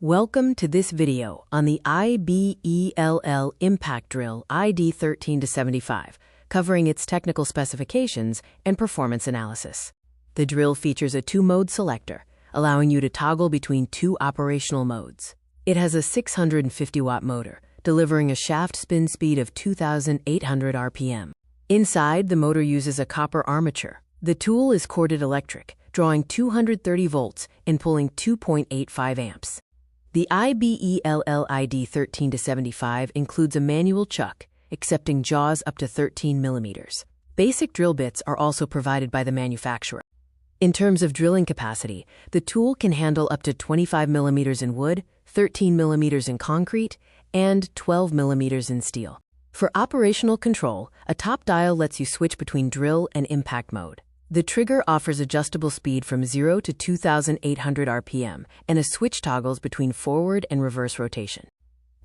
Welcome to this video on the iBELL Impact Drill ID13-75, covering its technical specifications and performance analysis. The drill features a two-mode selector, allowing you to toggle between two operational modes. It has a 650-watt motor, delivering a shaft spin speed of 2,800 RPM. Inside, the motor uses a copper armature. The tool is corded electric, drawing 230 volts and pulling 2.85 amps. The iBELL ID13-75 includes a manual chuck, accepting jaws up to 13 millimeters. Basic drill bits are also provided by the manufacturer. In terms of drilling capacity, the tool can handle up to 25 millimeters in wood, 13 millimeters in concrete, and 12 millimeters in steel. For operational control, a top dial lets you switch between drill and impact mode. The trigger offers adjustable speed from 0 to 2,800 RPM, and a switch toggles between forward and reverse rotation.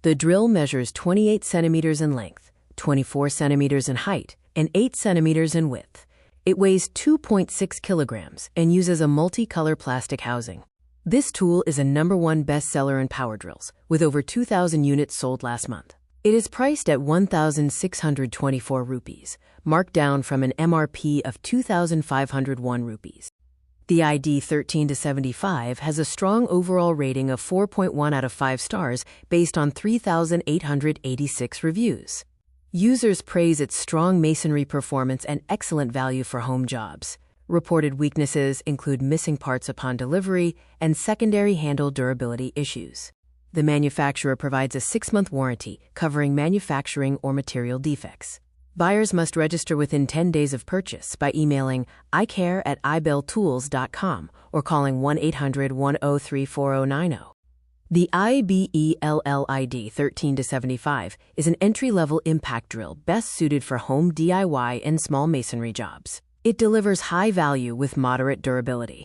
The drill measures 28 centimeters in length, 24 centimeters in height, and 8 centimeters in width. It weighs 2.6 kilograms and uses a multicolor plastic housing. This tool is a #1 bestseller in power drills, with over 2,000 units sold last month. It is priced at 1,624 rupees, marked down from an MRP of 2,501 rupees. The ID13-75 has a strong overall rating of 4.1 out of 5 stars based on 3,886 reviews. Users praise its strong masonry performance and excellent value for home jobs. Reported weaknesses include missing parts upon delivery and secondary handle durability issues. The manufacturer provides a 6-month warranty covering manufacturing or material defects. Buyers must register within 10 days of purchase by emailing icare@ibelltools.com or calling 1-800-103-4090. The iBELL ID13-75 is an entry-level impact drill best suited for home DIY and small masonry jobs. It delivers high value with moderate durability.